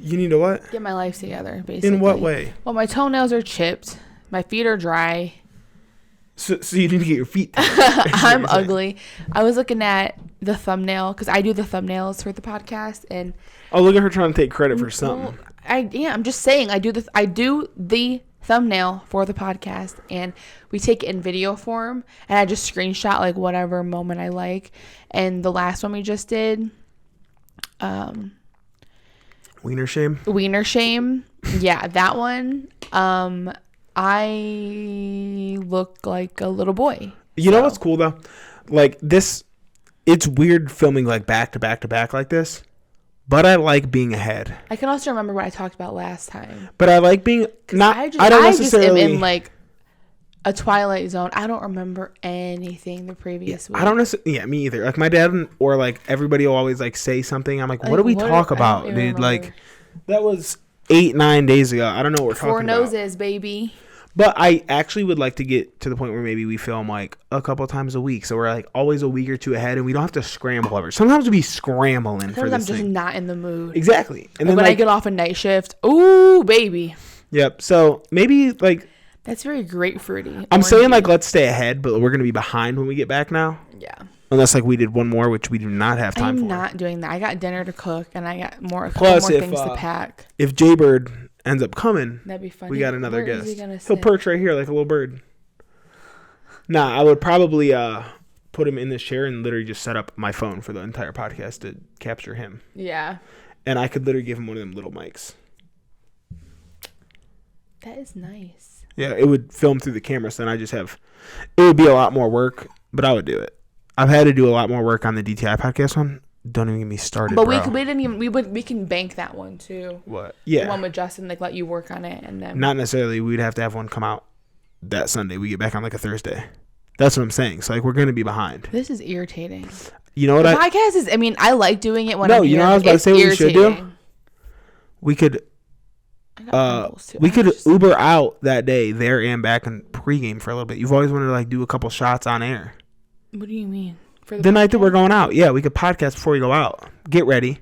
You need to what? Get my life together, basically. In what way? Well, my toenails are chipped. My feet are dry. So you need to get your feet. I'm ugly. I was looking at the thumbnail because I do the thumbnails for the podcast, and look at her trying to take credit for something. I'm just saying I do the thumbnail for the podcast, and we take it in video form, and I just screenshot like whatever moment I like. And the last one we just did, Wiener shame. Yeah, that one. I look like a little boy. You know what's cool though? Like this, it's weird filming like back to back to back like this, but I like being ahead. I can also remember what I talked about last time. But I like being not. I don't necessarily. Just am in like a twilight zone. I don't remember anything the previous week. I don't necessarily. Yeah, me either. Like my dad or like everybody will always like say something. I'm like, what do we talk about, dude? Remember. Like that was 8-9 days ago. I don't know what we're talking about. 4 noses, baby. But I actually would like to get to the point where maybe we film like a couple times a week. So we're like always a week or two ahead and we don't have to scramble over. Sometimes we'll be scrambling for this I'm just not in the mood. Exactly. And then when I get off a night shift, ooh, baby. Yep. So maybe like. That's very grapefruity. I'm saying like let's stay ahead, but we're going to be behind when we get back now. Yeah. Unless like we did one more, which we do not have time for. I'm not doing that. I got dinner to cook and I got more things to pack. If Jaybird ends up coming, that'd be funny. We got another guest. He'll perch right here like a little bird. Nah, I would probably put him in this chair and literally just set up my phone for the entire podcast to capture him. Yeah. And I could literally give him one of them little mics. That is nice. Yeah, it would film through the camera, so then it would be a lot more work, but I would do it. I've had to do a lot more work on the DTI podcast one. Don't even get me started. But we can bank that one too. What? Yeah. The one with Justin, like let you work on it and then. Not necessarily. We'd have to have one come out that Sunday. We get back on like a Thursday. That's what I'm saying. So like we're gonna be behind. This is irritating. You know what? The podcast is. I mean, I like doing it when I'm here. No, you know what I was about to say. What we should do? We could. We could Uber out that day there and back and pregame for a little bit. You've always wanted to like do a couple shots on air. What do you mean? For the night that we're going out. Yeah, we could podcast before we go out. Get ready.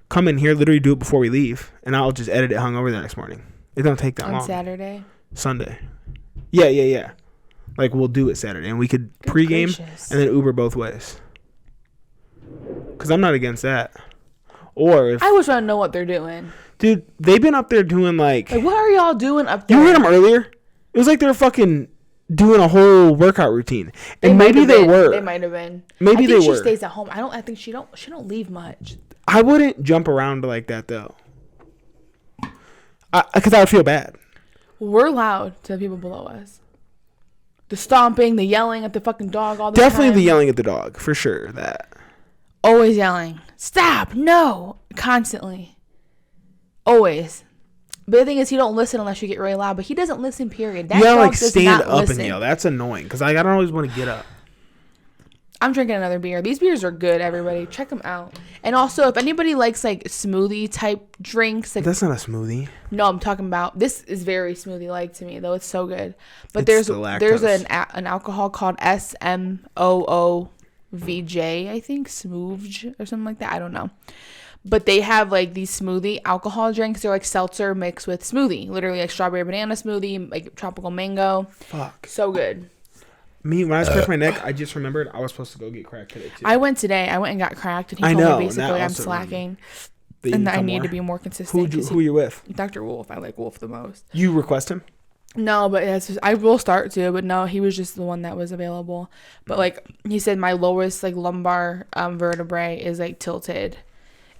Come in here, literally do it before we leave, and I'll just edit it hungover the next morning. It don't take that long. On Saturday? Sunday. Yeah. Like, we'll do it Saturday, and we could pregame and then Uber both ways. Because I'm not against that. Or if... I wish I know what they're doing. Dude, they've been up there doing, like... what are y'all doing up there? You heard them earlier? It was like they were fucking... doing a whole workout routine, and maybe they were. They might have been. Maybe they were. She stays at home. I think she don't leave much. I wouldn't jump around like that though, because I would feel bad. We're loud to the people below us. The stomping, the yelling at the fucking dog all the time. Definitely the yelling at the dog for sure. That always yelling. Stop! No! Constantly. Always. But the thing is, he don't listen unless you get really loud. But he doesn't listen, period. You gotta, like, stand up and yell. That's annoying, because I don't always want to get up. I'm drinking another beer. These beers are good, everybody. Check them out. And also, if anybody likes, like, smoothie-type drinks. Like, that's not a smoothie. No, I'm talking about... This is very smoothie-like to me, though. It's so good. But there's an alcohol called SMOOVJ, I think. Smooge or something like that. I don't know. But they have, like, these smoothie alcohol drinks. They're, like, seltzer mixed with smoothie. Literally, like, strawberry banana smoothie, like, tropical mango. Fuck. So good. Me, when I scratched my neck, I just remembered I was supposed to go get cracked today, too. I went today. I went and got cracked. And he told me basically I'm slacking. And that I need to be more consistent. Who are you with? Dr. Wolf. I like Wolf the most. You request him? No, but I will start to. But no, he was just the one that was available. But, like, he said my lowest, like, lumbar vertebrae is, like, tilted.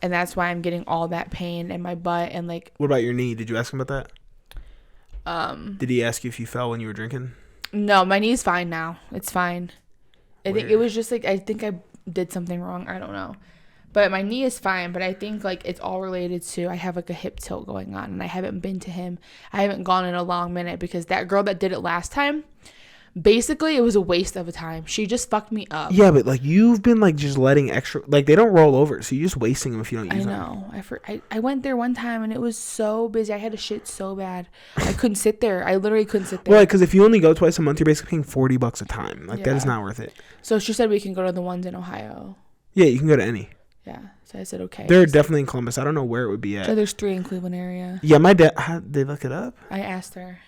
And that's why I'm getting all that pain in my butt and like. What about your knee? Did you ask him about that? Did he ask you if you fell when you were drinking? No, my knee's fine now. It's fine. I think it was just like I think I did something wrong. I don't know, but my knee is fine. But I think like it's all related to I have like a hip tilt going on, and I haven't been to him. I haven't gone in a long minute because that girl that did it last time. Basically, it was a waste of a time. She just fucked me up. Yeah, but like you've been like just letting extra, like they don't roll over, so you're just wasting them if you don't use them. I know. I went there one time and it was so busy. I had to shit so bad. I couldn't sit there. I literally couldn't sit there. Well, because if you only go twice a month, you're basically paying $40 a time. Like that is not worth it. So she said we can go to the ones in Ohio. Yeah, you can go to any. Yeah. So I said, okay. They're definitely in Columbus. I don't know where it would be at. So there's 3 in Cleveland area. Yeah, my dad. Did they look it up? I asked her.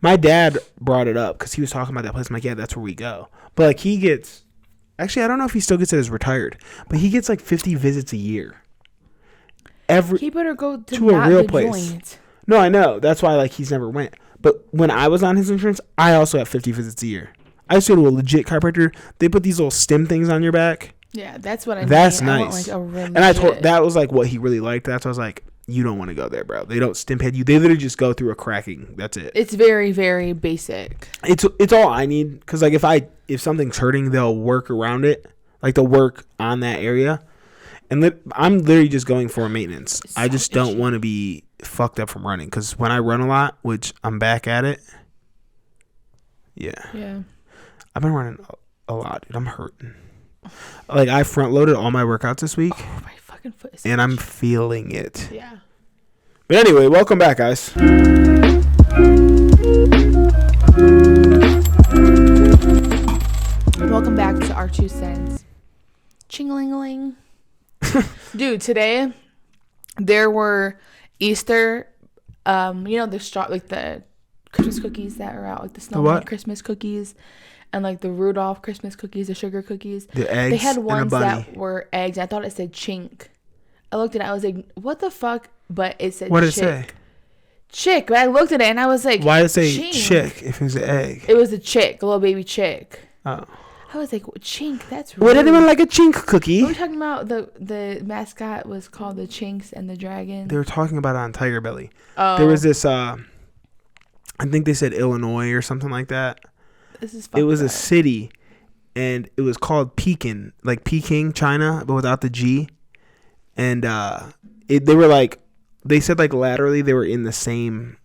My dad brought it up because he was talking about that place. I'm like, yeah, that's where we go. But like he gets, actually, I don't know if he still gets it as retired, but he gets like 50 visits a year. He better go to a real place. Joint. No, I know. That's why like he's never went. But when I was on his insurance, I also had 50 visits a year. I used to go to a legit chiropractor. They put these little stem things on your back. Yeah, that's what I mean. That's I nice. want, like, a really and I told that was like what he really liked. That's why I was like, you don't want to go there, bro. They don't stim head you. They literally just go through a cracking. That's it. It's very, very basic. It's all I need, because like if something's hurting, they'll work around it. Like they'll work on that area. And I'm literally just going for a maintenance. So I just don't want to be fucked up from running, because when I run a lot, which I'm back at it. Yeah. I've been running a lot, dude. I'm hurting. Like I front loaded all my workouts this week. Oh, my fucking foot is and I'm feeling it. Yeah. But anyway, welcome back, guys. Welcome back to our 2 cents. Ching-a-ling-a-ling. Dude, today there were Easter, the Christmas cookies that are out, like the snowman Christmas cookies, and like the Rudolph Christmas cookies, the sugar cookies. The eggs. They had ones that were eggs. I thought it said chink. I looked at it. I was like, "What the fuck?" But it said. What did it say? Chick. But I looked at it and I was like, "Why did it say chick if it was an egg?" It was a chick, a little baby chick. Oh. I was like, chink. That's. Would anyone like a chink cookie? We were talking about the mascot was called the Chinks and the Dragon. They were talking about it on Tiger Belly. Oh. There was this. I think they said Illinois or something like that. This is. It was a city, and it was called Peking, like Peking, China, but without the G. And they were like, they said like laterally they were in the same,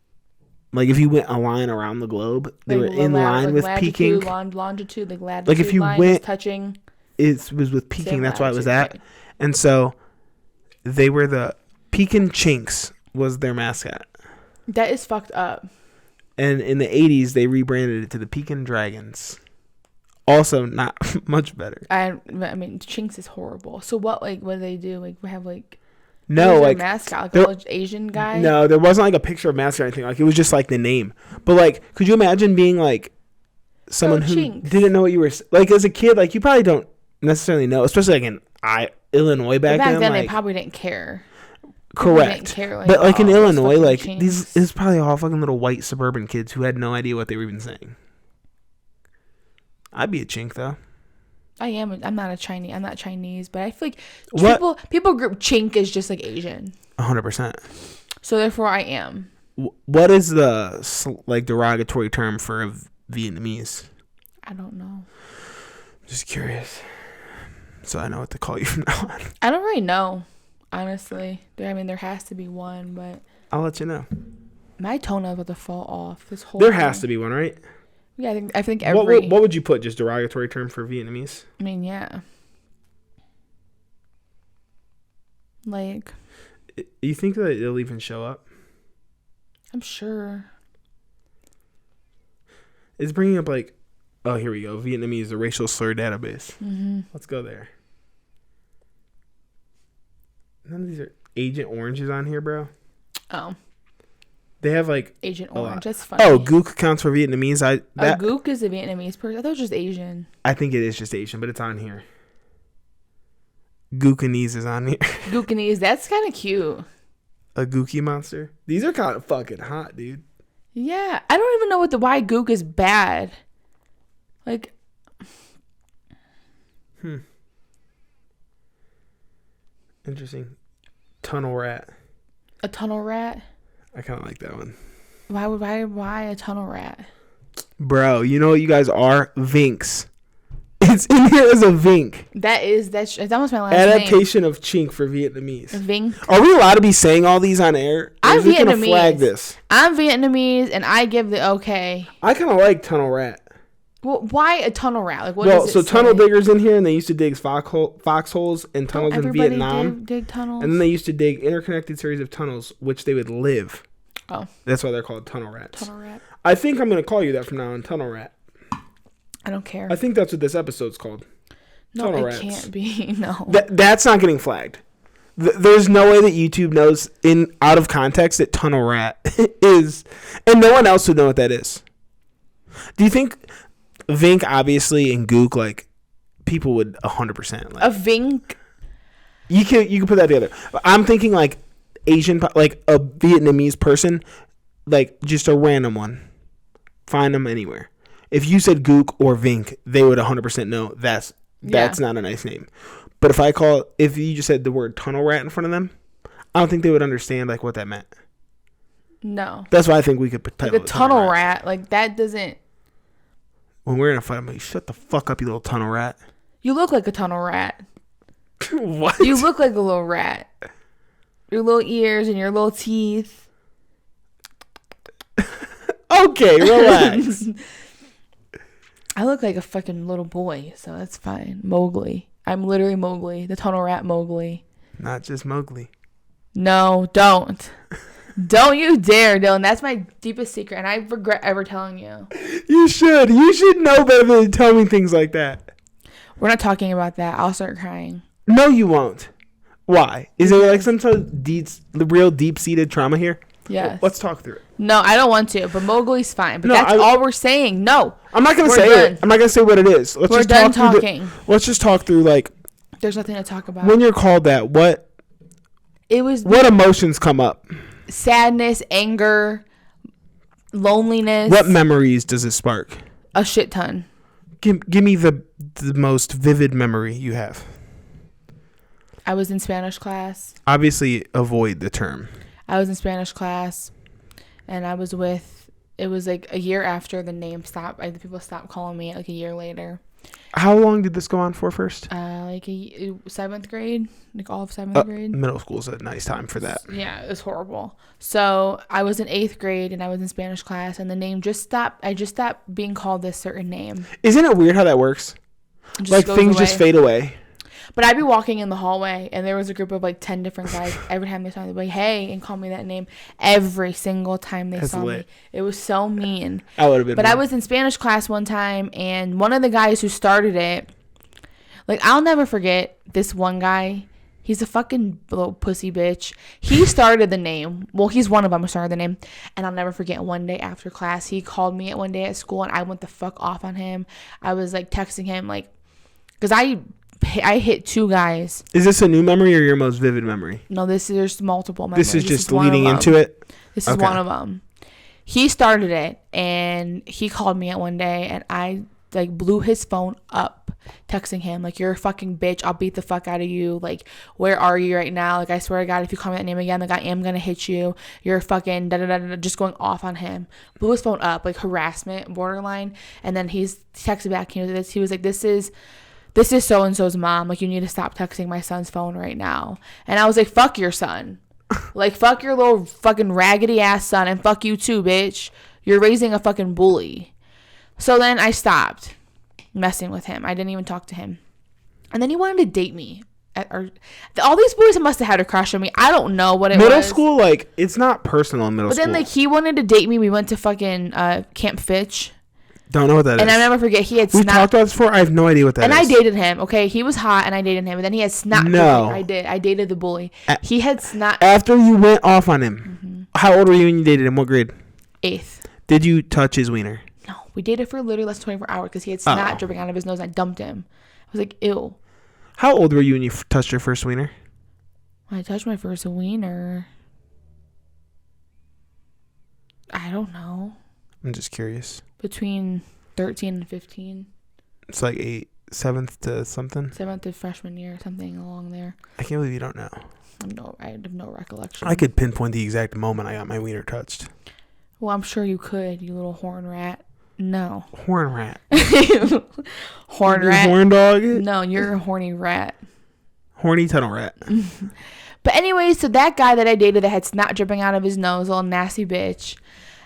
like if you went a line around the globe, they were in line with Peking. Longitude, like latitude. Like if you line went, touching. It was with Peking. That's why it was that. Right. And so they were the Peking Chinks was their mascot. That is fucked up. And in the 80s, they rebranded it to the Peking Dragons. Also, not much better. I mean, Chinks is horrible. So what do they do? Like, we have like. No, like mascot, like an Asian guy. No, there wasn't like a picture of mascot or anything. Like it was just like the name. But like, could you imagine being like someone who Chinks. didn't know what you were like as a kid? Like you probably don't necessarily know, especially like in Illinois back then. Back then, like, they probably didn't care. Correct. Didn't care, but like in Illinois, like these is probably all fucking little white suburban kids who had no idea what they were even saying. I'd be a chink though. I am. I'm not Chinese. I'm not Chinese, but I feel like people group chink as just like Asian. 100%. So therefore, I am. What is the like derogatory term for a Vietnamese? I don't know. Just curious, so I know what to call you from now on. I don't really know, honestly. There has to be one, but I'll let you know. My toenail's about to fall off. This whole. There has to be one, right? Yeah, I think every. What would you put? Just derogatory term for Vietnamese? I mean, yeah. Like. You think that it'll even show up? I'm sure. It's bringing up like, oh, here we go. Vietnamese, the racial slur database. Mm-hmm. Let's go there. None of these are Agent Oranges on here, bro. Oh. They have like Agent Orange. That's funny. Oh, Gook counts for Vietnamese. Gook is a Vietnamese person. I thought it was just Asian. I think it is just Asian, but it's on here. Gookanese is on here. Gookanese. That's kind of cute. A Gookie monster. These are kind of fucking hot, dude. Yeah, I don't even know why Gook is bad. Like. Interesting. Tunnel rat. A tunnel rat. I kind of like that one. Why a tunnel rat? Bro, you know what you guys are? Vinks. It's in here as a Vink. That's almost my last Adaptation name. Of chink for Vietnamese. Vink. Are we allowed to be saying all these on air? I'm Vietnamese. Gonna flag this? I'm Vietnamese, and I give the okay. I kind of like tunnel rat. Well, why a tunnel rat? Like, what does it say? Tunnel diggers in here, and they used to dig foxholes and tunnels in Vietnam. Dig tunnels. And then they used to dig interconnected series of tunnels, which they would live. Oh. That's why they're called tunnel rats. Tunnel rat. I think I'm going to call you that from now on, tunnel rat. I don't care. I think that's what this episode's called. No, Tunnel it rats. can't be. No. That's not getting flagged. There's no way that YouTube knows out of context that tunnel rat is, and no one else would know what that is. Do you think Vink, obviously, and Gook, like, people would 100%? Like, A Vink? You can put that together. I'm thinking, like, Asian, like, a Vietnamese person, like, just a random one. Find them anywhere. If you said Gook or Vink, they would 100% know that's not a nice name. But if you just said the word tunnel rat in front of them, I don't think they would understand, like, what that meant. No. That's why I think we could title like a tunnel rat. Like, that doesn't... When we're in a fight, I'm like, shut the fuck up, you little tunnel rat. You look like a tunnel rat. What? You look like a little rat. Your little ears and your little teeth. Okay, relax. I look like a fucking little boy, so that's fine. Mowgli. I'm literally Mowgli. The tunnel rat Mowgli. Not just Mowgli. No, don't. Don't you dare, Dylan. That's my deepest secret, and I regret ever telling you. You should. You should know better than to tell me things like that. We're not talking about that. I'll start crying. No, you won't. Why? Is there like some sort of real deep-seated trauma here? Yes. Let's talk through it. No, I don't want to, but Mowgli's fine. But No, that's all we're saying. No. I'm not going to say done. it. I'm not going to say what it is. Let's We're just done talk talking. Let's just talk through, like... There's nothing to talk about. When you're called that, what emotions come up? Sadness, anger, loneliness. What memories does it spark? A shit ton. Give me the most vivid memory you have. I was in Spanish class. Obviously, avoid the term. I was in Spanish class, and I was with... It was like a year after the name stopped. The people stopped calling me like a year later. How long did this go on for first? Like seventh grade, like all of seventh grade. Middle school's a nice time for that. Yeah, it was horrible. So I was in 8th grade and I was in Spanish class, and the name just stopped. I just stopped being called this certain name. Isn't it weird how that works? Like things just fade away. But I'd be walking in the hallway, and there was a group of like 10 different guys. Every time they saw me, they'd be like, "Hey," and call me that name. Every single time they saw me, it was so mean. I would have been. But I was in Spanish class one time, and one of the guys who started it, like, I'll never forget this one guy. He's a fucking little pussy bitch. He started the name. Well, he's one of them who started the name. And I'll never forget, one day after class, he called me one day at school, and I went the fuck off on him. I was like texting him, like, because I hit 2 guys. Is this a new memory or your most vivid memory? No, there's multiple memories. This is just leading into it? This is one of them. He started it, and he called me at one day, and I like blew his phone up, texting him like, "You're a fucking bitch. I'll beat the fuck out of you. Like, where are you right now? Like, I swear to God, if you call me that name again, like, I am gonna hit you. You're a fucking da da da da." Just going off on him. Blew his phone up, like harassment, borderline. And then he's texted back. He was like, This is so-and-so's mom. Like, you need to stop texting my son's phone right now. And I was like, fuck your son. Like, fuck your little fucking raggedy ass son, and fuck you too, bitch. You're raising a fucking bully. So then I stopped messing with him. I didn't even talk to him. And then he wanted to date me. All these boys must have had a crush on me. I don't know what it was. Middle school, like, it's not personal in middle school. But then, like, he wanted to date me. We went to fucking Camp Fitch. Don't know what that is. And I'll never forget, he had snot. We talked about this before. I have no idea what that is. And I dated him, okay? He was hot, and I dated him. And then he had snot. No. I did. I dated the bully. He had snot. After you went off on him, How old were you when you dated him? What grade? 8th. Did you touch his wiener? No. We dated for literally less than 24 hours because he had snot dripping out of his nose. I dumped him. I was like, ew. How old were you when you touched your first wiener? When I touched my first wiener, I don't know. I'm just curious. Between 13 and 15. It's like 7th to something? 7th to freshman year, something along there. I can't believe you don't know. I have no recollection. I could pinpoint the exact moment I got my wiener touched. Well, I'm sure you could, you little horn rat. No. Horn rat. Horn rat. Horn dog? No, you're a horny rat. Horny tunnel rat. But anyway, so that guy that I dated that had snot dripping out of his nose, little nasty bitch.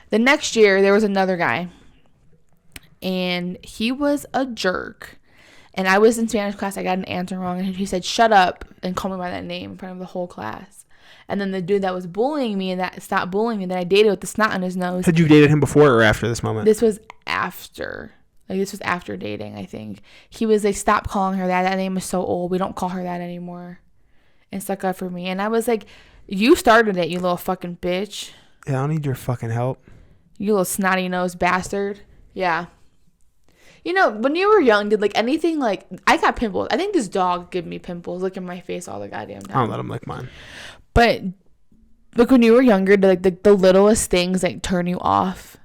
The next year, there was another guy. And he was a jerk. And I was in Spanish class. I got an answer wrong. And he said, "Shut up," and called me by that name in front of the whole class. And then the dude that was bullying me and that stopped bullying me, that I dated with the snot on his nose. Had you dated him before or after this moment? This was after. Like, this was after dating, I think. He was like, stop calling her that. That name is so old. We don't call her that anymore. And stuck up for me. And I was like, you started it, you little fucking bitch. Yeah, I don't need your fucking help. You little snotty-nosed bastard. Yeah. You know, when you were young, did, like, anything, like, I got pimples. I think this dog gave me pimples. Look in my face all the goddamn time. I don't let him lick mine. But, like, when you were younger, did, like, the littlest things, like, turn you off?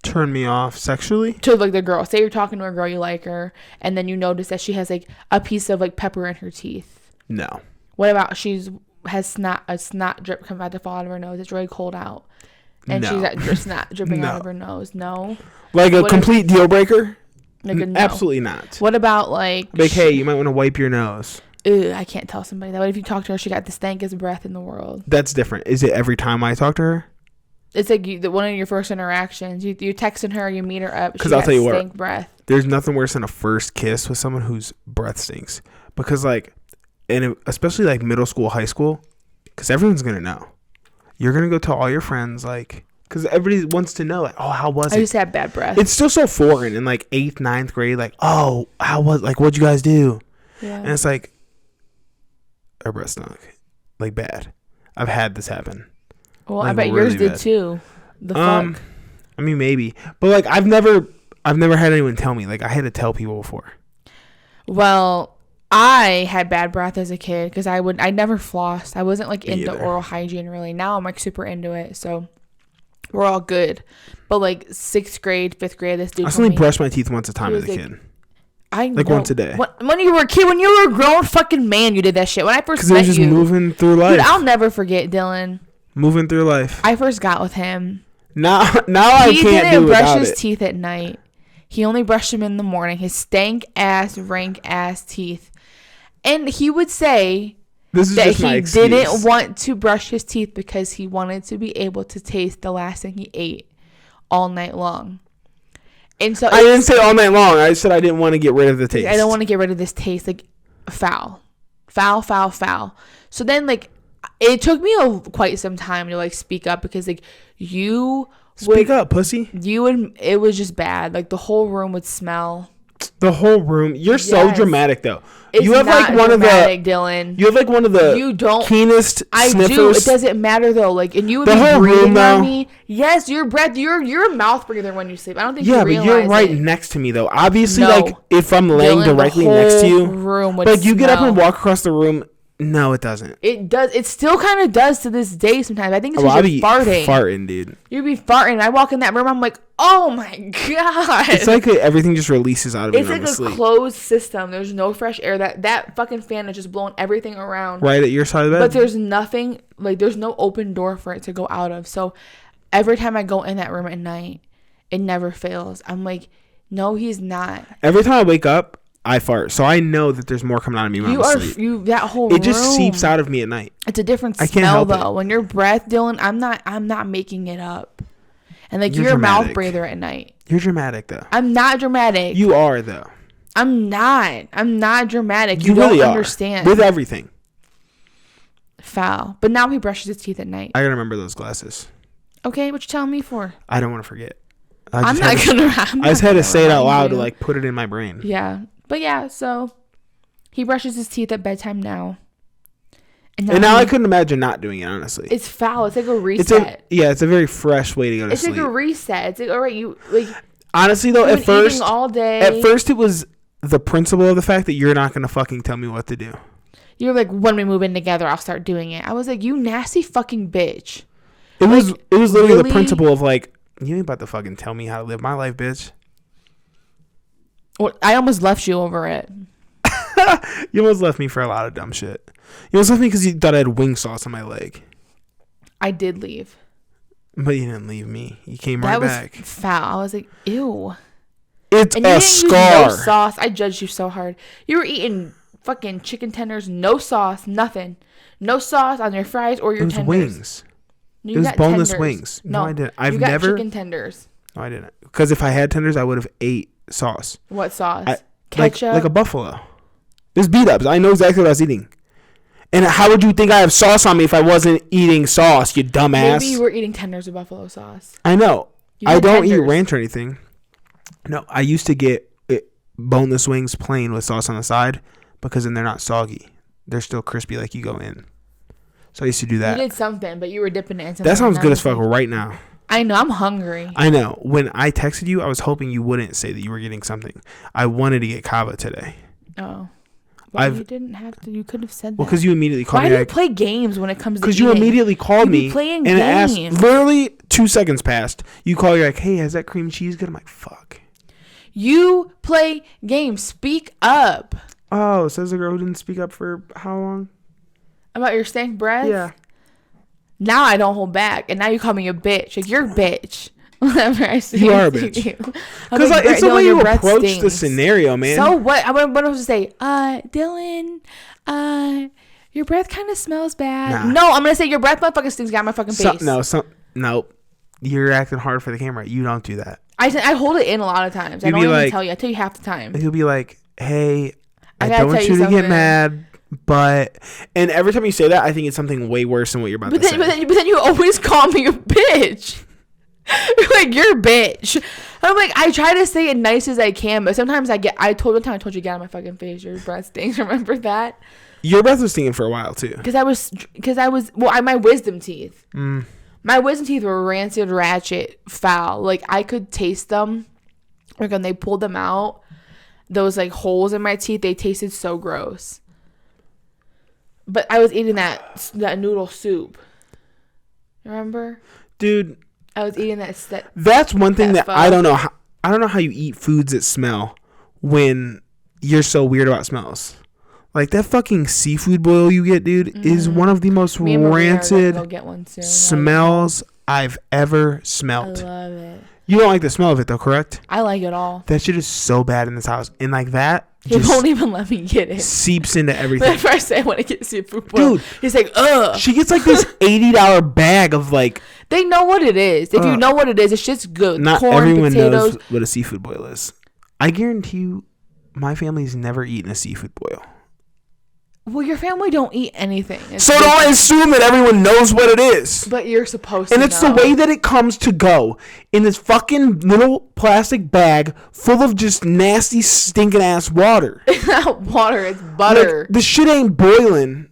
Turn me off sexually? To, like, the girl. Say you're talking to a girl, you like her, and then you notice that she has, like, a piece of, like, pepper in her teeth. No. What about has a snot drip come out to fall out of her nose? It's really cold out. And she's got snot dripping out of her nose. No. Like a complete deal breaker? Like no. Absolutely not. What about like hey, you might want to wipe your nose. I can't tell somebody that. What if you talk to her, she got the stankest breath in the world? That's different. Is it every time I talk to her? It's like one of your first interactions. You texting her, you meet her up. Because I'll tell you what, breath. There's nothing worse than a first kiss with someone whose breath stinks. Because like, and especially like middle school, high school, because everyone's gonna know. You're gonna go tell all your friends, like, because everybody wants to know, like, oh, how was it? I just had bad breath. It's still so foreign in like 8th, 9th grade, like, oh, how was, like, what'd you guys do? Yeah. And it's like, our breath stunk, like bad. I've had this happen. Well, like, I bet really yours did bad. too. The fuck. I mean, maybe, but like, I've never had anyone tell me. Like, I had to tell people before. Well, I had bad breath as a kid because I never flossed. I wasn't like into oral hygiene really. Now I'm like super into it, so we're all good. But like 6th grade, 5th grade, this dude. I only brushed my teeth once a time as a kid. I like know. Once a day. When you were a kid, when you were a grown fucking man, you did that shit. When I first met you, because it was just moving through life. Dude, I'll never forget Dylan. Moving through life. I first got with him. Now I can't do without it. He didn't brush his teeth at night. He only brushed them in the morning. His stank ass, rank ass teeth. And he would say that he didn't want to brush his teeth because he wanted to be able to taste the last thing he ate all night long. And so I didn't say all night long. I said I didn't want to get rid of the taste. I don't want to get rid of this taste. Like, foul. So then, like, it took me quite some time to, like, speak up because, like, Speak up, pussy. It was just bad. Like, the whole room would smell. The whole room. You're so dramatic, though. It's you have not like one dramatic, of the Dylan. You have like one of the keenest sniffers. I do. It doesn't matter though. Like, and you would be breathing on me. Yes, your breath. You're a mouth breather when you sleep. I don't think you realize but you're right next to me though. Obviously, no, like if I'm laying Dylan, directly next to you, room would like you get up and walk across the room. No, it doesn't. It does. It still kind of does to this day sometimes. I think it's because you're farting. Farting, dude. You'd be farting. I walk in that room. I'm like, oh my god. It's like everything just releases out of me. It's like a sleep. Closed system. There's no fresh air. That fucking fan is just blowing everything around. Right at your side of the bed. But there's nothing. Like, there's no open door for it to go out of. So every time I go in that room at night, it never fails. I'm like, no, he's not. Every time I wake up, I fart, so I know that there's more coming out of me when I'm asleep. That whole room. It just seeps out of me at night. It's a different smell though. When your breath, Dylan, I'm not making it up. And like you're a mouth breather at night. You're dramatic though. I'm not dramatic. You are though. I'm not dramatic. You really don't understand. With everything. Foul. But now he brushes his teeth at night. I gotta remember those glasses. Okay, what you telling me for? I don't want to forget. I just had to say it out loud to like put it in my brain. Yeah. But yeah, so he brushes his teeth at bedtime now. And now I couldn't imagine not doing it, honestly. It's foul. It's like a reset. It's a very fresh way to go to sleep. It's like a reset. It's like, all right, you like. Honestly, though, at first, all day. At first, it was the principle of the fact that you're not gonna fucking tell me what to do. You're like, when we move in together, I'll start doing it. I was like, you nasty fucking bitch. It was literally the principle of like, you ain't about to fucking tell me how to live my life, bitch. Well, I almost left you over it. You almost left me for a lot of dumb shit. You almost left me because you thought I had wing sauce on my leg. I did leave. But you didn't leave me. You came right back. That was foul. I was like, ew. It's and a you didn't scar. Use no sauce. I judged you so hard. You were eating fucking chicken tenders, no sauce, nothing. No sauce on your fries or your tenders. It was wings. No, it was boneless tenders. Wings. No, I didn't. You got chicken tenders. No, I didn't. Because if I had tenders, I would have ate sauce. What sauce? Ketchup? Like a buffalo. There's beat-ups. I know exactly what I was eating. And how would you think I have sauce on me if I wasn't eating sauce, you dumbass? Maybe you were eating tenders with buffalo sauce. I know. I don't eat ranch or anything. No, I used to get boneless wings plain with sauce on the side because then they're not soggy. They're still crispy like you go in. So I used to do that. You did something, but you were dipping it in something. That sounds good as fuck right now. I know. I'm hungry. I know. When I texted you, I was hoping you wouldn't say that you were getting something. I wanted to get kava today. Oh. Well, you didn't have to. You could have said that. Well, because you immediately called me. Why do you play games when it comes to eating? Because you immediately called me. Playing and games. Asked, literally 2 seconds passed. You call, you're like, hey, has that cream cheese good? I'm like, fuck. You play games. Speak up. Oh, says the girl who didn't speak up for how long? About your stank breath? Yeah. Now I don't hold back. And now you call me a bitch. Like, you're a bitch. Whenever I see you are a bitch. Because like, it's the way you approach the scenario, man. So what? I'm supposed to say, Dylan, your breath kind of smells bad. Nah. No, I'm going to say your breath motherfucking stinks. Got my fucking face. No. You're acting hard for the camera. You don't do that. I hold it in a lot of times. I don't even tell you. I tell you half the time. He'll be like, hey, I don't want you to get mad. But and every time you say that, I think it's something way worse than what you're about to say. But then you always call me a bitch. You're like, you're a bitch. I'm like, I try to say it nice as I can, but sometimes I told you to get out of my fucking face. Your breath stinks. Remember that? Your breath was stinging for a while too. Because my wisdom teeth. My wisdom teeth were rancid, ratchet, foul. Like, I could taste them. Like, when they pulled them out, those like holes in my teeth, they tasted so gross. But I was eating that noodle soup. Remember? Dude. I was eating that. That's one thing that I don't know. I don't know how you eat foods that smell when you're so weird about smells. Like that fucking seafood boil you get, dude, is one of the most rancid smells I've ever smelled. I love it. You don't like the smell of it though, correct? I like it all. That shit is so bad in this house. And like that, he won't even let me get it. Seeps into everything. Whenever I say I want to get seafood boil, dude, he's like, ugh. She gets like this $80 bag of like. They know what it is. If you know what it is, it's just good. Not corn, everyone potatoes. knows what a seafood boil is. I guarantee you, my family's never eaten a seafood boil. Well, your family don't eat anything. So don't assume that everyone knows what it is. But you're supposed to. And it's the way that it comes to go in this fucking little plastic bag full of just nasty, stinking ass water. It's not water, it's butter. Like, the shit ain't boiling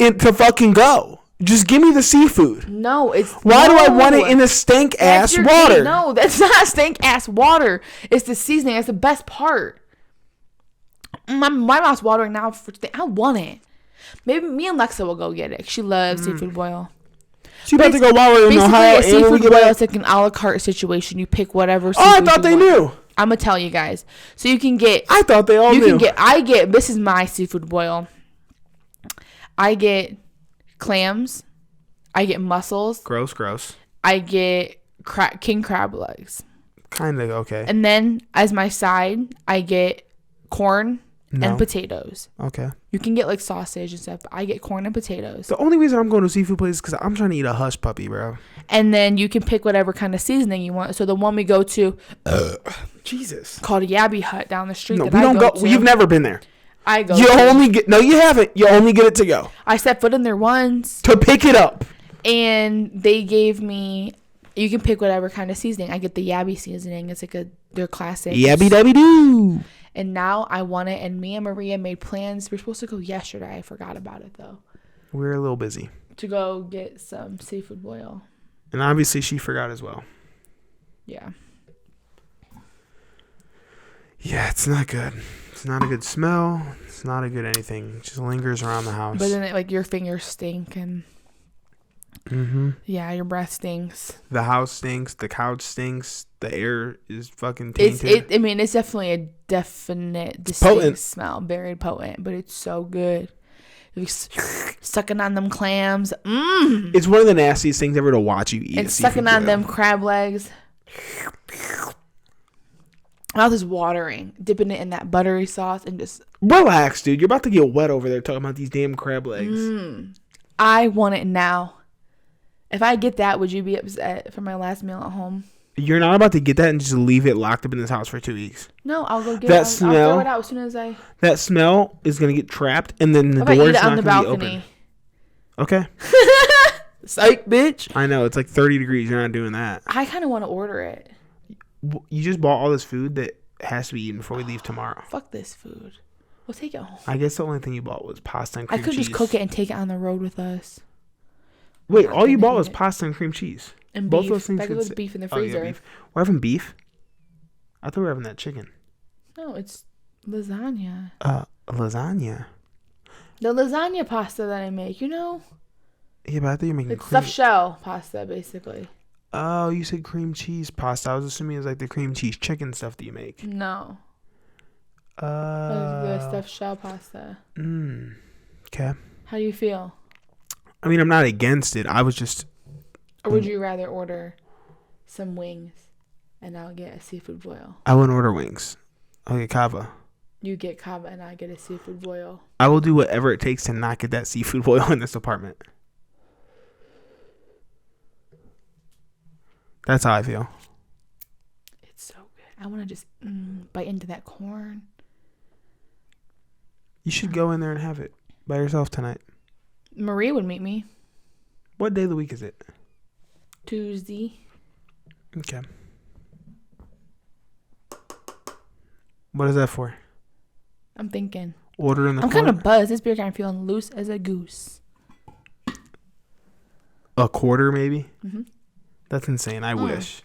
to fucking go. Just give me the seafood. No, it's. Why do I want it in a stank ass water? No, that's not stank ass water. It's the seasoning. That's the best part. My mouth's watering now. I want it. Maybe me and Lexa will go get it. She loves seafood boil. She about to go while we're in Ohio. Basically, a seafood boil is like an a la carte situation. You pick whatever. Oh, I thought they knew. I'm gonna tell you guys. So you can get. I thought they all knew. This is my seafood boil. I get clams. I get mussels. Gross. I get king crab legs. Kind of okay. And then as my side, I get corn. And potatoes. Okay. You can get like sausage and stuff. But I get corn and potatoes. The only reason I'm going to seafood place is because I'm trying to eat a hush puppy, bro. And then you can pick whatever kind of seasoning you want. So the one we go to, Jesus, called Yabby Hut down the street. No, we don't go. You've never been there. I go. You haven't. You only get it to go. I set foot in there once to pick it up, and they gave me. You can pick whatever kind of seasoning. I get the Yabby seasoning. It's like their classic. Yabby dabby doo. And now I want it, and me and Maria made plans. We're supposed to go yesterday. I forgot about it, though. We're a little busy. To go get some seafood boil. And obviously she forgot as well. Yeah. Yeah, it's not good. It's not a good smell. It's not a good anything. It just lingers around the house. But then, your fingers stink, and... Mm-hmm. Yeah, your breath stinks. The house stinks. The couch stinks. The air is fucking tainted. It's definitely a definite distinct smell. Very potent, but it's so good. Sucking on them clams. It's one of the nastiest things ever to watch you eat. And sucking on them crab legs. Mouth is watering. Dipping it in that buttery sauce and just... Relax, dude. You're about to get wet over there talking about these damn crab legs. I want it now. If I get that, would you be upset for my last meal at home? You're not about to get that and just leave it locked up in this house for 2 weeks. No, I'll go get that it. Smell, I'll throw it out as soon as I... That smell is going to get trapped, and then the door's not on the going to be balcony. open. Okay. Psych, bitch. I know. It's like 30 degrees. You're not doing that. I kind of want to order it. You just bought all this food that has to be eaten before we leave tomorrow. Fuck this food. We'll take it home. I guess the only thing you bought was pasta and cream cheese. I could just cook it and take it on the road with us. Wait, all you bought was pasta and cream cheese? And both beef. Those things. Back with beef in the freezer. Oh, yeah, beef. We're having beef? I thought we were having that chicken. No, it's lasagna. Lasagna? The lasagna pasta that I make, you know? Yeah, but I thought you were making it's stuffed shell pasta, basically. Oh, you said cream cheese pasta. I was assuming it was like the cream cheese chicken stuff that you make. No. Like the stuffed shell pasta. Okay. How do you feel? I mean, I'm not against it. I was just... Or would you rather order some wings and I'll get a seafood boil? I wouldn't order wings. I'll get kava. You get kava and I get a seafood boil. I will do whatever it takes to not get that seafood boil in this apartment. That's how I feel. It's so good. I want to just bite into that corn. You should go in there and have it by yourself tonight. Marie would meet me. What day of the week is it? Tuesday. Okay. What is that for? I'm thinking. Order in the I'm kind of buzzed. This beer kind of feeling loose as a goose. A quarter, maybe? Mm-hmm. That's insane. I wish.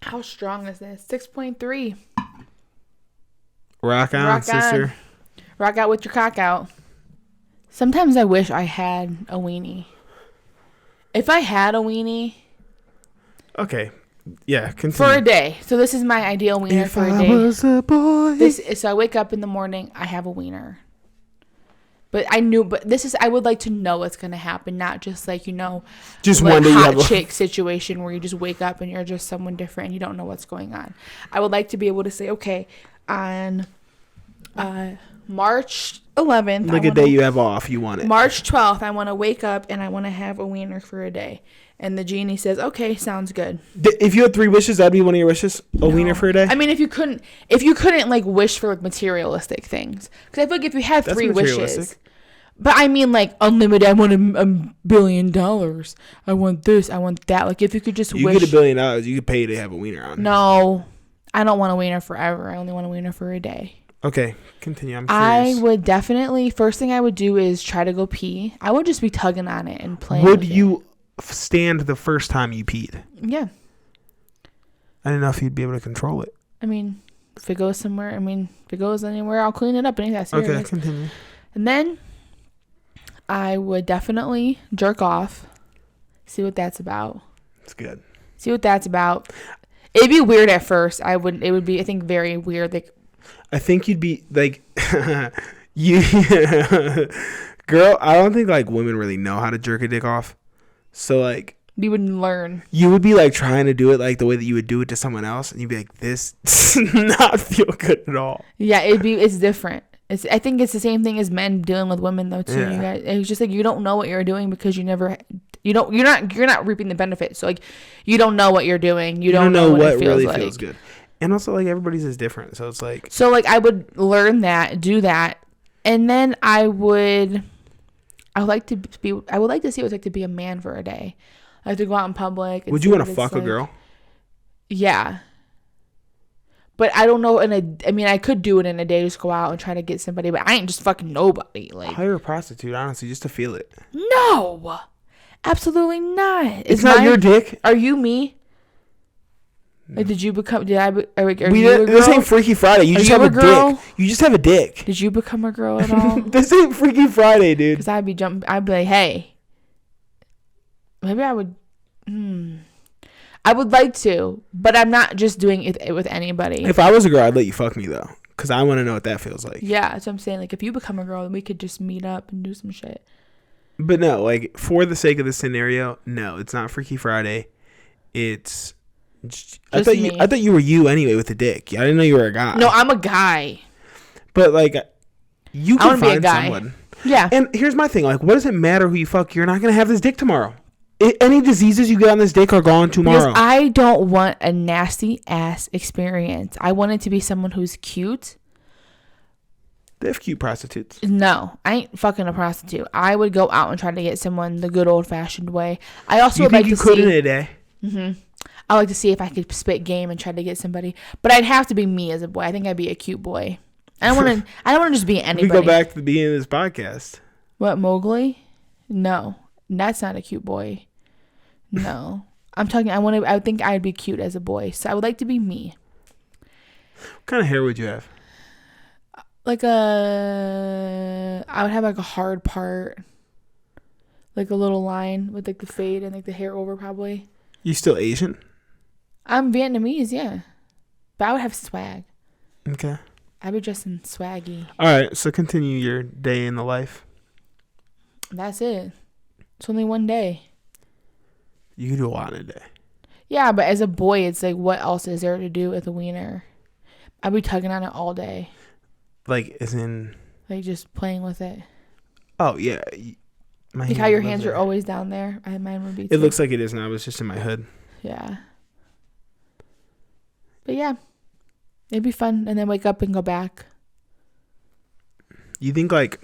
How strong is this? 6.3. Rock on, sister. Rock out with your cock out. Sometimes I wish I had a weenie. If I had a weenie. Okay. Yeah, continue. For a day. So this is my ideal wiener for a day. If I was a boy. So I wake up in the morning, I have a wiener. But I would like to know what's going to happen, not just like, just like one day hot chick situation where you just wake up and you're just someone different and you don't know what's going on. I would like to be able to say, okay, on March 11th. Like a day you have off, you want it. March 12th, I want to wake up and I want to have a wiener for a day. And the genie says, okay, sounds good. If you had 3 wishes, that'd be one of your wishes? A wiener for a day? I mean, if you couldn't like wish for like materialistic things. Because I feel like if you had 3 wishes. But I mean like unlimited, I want $1 billion. I want this, I want that. Like if you could just wish. You get $1 billion, you could pay to have a wiener on. No, I don't want a wiener forever. I only want a wiener for a day. Okay, continue. I'm curious. I would definitely, first thing I would do is try to go pee. I would just be tugging on it and playing. Would you stand the first time you peed? Yeah. I didn't know if you'd be able to control it. I mean, if it goes anywhere, I'll clean it up. And that's serious. Okay, continue. And then I would definitely jerk off. See what that's about. It's good. See what that's about. It'd be weird at first. It would be, I think, very weird. Like, I think you'd be like, girl, I don't think like women really know how to jerk a dick off. So like, you wouldn't learn. You would be like trying to do it like the way that you would do it to someone else, and you'd be like, this does not feel good at all. Yeah, it's different. I think it's the same thing as men dealing with women though too. Yeah. You guys, it's just like you don't know what you're doing because you're not reaping the benefits. So like you don't know what you're doing. You don't know what it feels really like. Feels good. And also like everybody's is different, so it's like. So like I would learn that, do that, and then I would like to see what it's like to be a man for a day. I like to go out in public. Would you want to fuck a girl? Yeah. But I don't know. I could do it in a day, just go out and try to get somebody, but I ain't just fucking nobody. Like, hire a prostitute, honestly, just to feel it. No, absolutely not. It's not your dick. Are you me? Like, did you become? Did I? Are you a girl? This ain't Freaky Friday. You just have a dick. You just have a dick. Did you become a girl at all? This ain't Freaky Friday, dude. Because I'd be like, hey, maybe I would. I would like to, but I'm not just doing it with anybody. If I was a girl, I'd let you fuck me though, because I want to know what that feels like. Yeah, that's what I'm saying. Like, if you become a girl, then we could just meet up and do some shit. But no, like, for the sake of the scenario, no, it's not Freaky Friday. It's. I thought you were you anyway with the dick. I didn't know you were a guy. No, I'm a guy. But like, you can find someone. Yeah. And here's my thing: like, what does it matter who you fuck? You're not gonna have this dick tomorrow. Any diseases you get on this dick are gone tomorrow. Because I don't want a nasty ass experience. I want it to be someone who's cute. They have cute prostitutes. No, I ain't fucking a prostitute. I would go out and try to get someone the good old fashioned way. I also would like to see. You could in a day. I like to see if I could spit game and try to get somebody. But I'd have to be me as a boy. I think I'd be a cute boy. I don't want to. I don't want to just be anybody. We go back to the beginning of this podcast. What, Mowgli? No, that's not a cute boy. No, I'm talking. I think I'd be cute as a boy. So I would like to be me. What kind of hair would you have? I would have like a hard part, like a little line with like the fade and like the hair over probably. You still Asian? I'm Vietnamese, yeah, but I would have swag. Okay. I'd be dressed in swaggy. All right, so continue your day in the life. That's it. It's only one day. You can do a lot in a day. Yeah, but as a boy, it's like, what else is there to do with a wiener? I'd be tugging on it all day. Like, as in... Like, just playing with it. Oh, yeah. Like how your hands are always down there. Mine would be too. It looks like it is now. It's just in my hood. Yeah. But yeah. It'd be fun. And then wake up and go back. You think, like...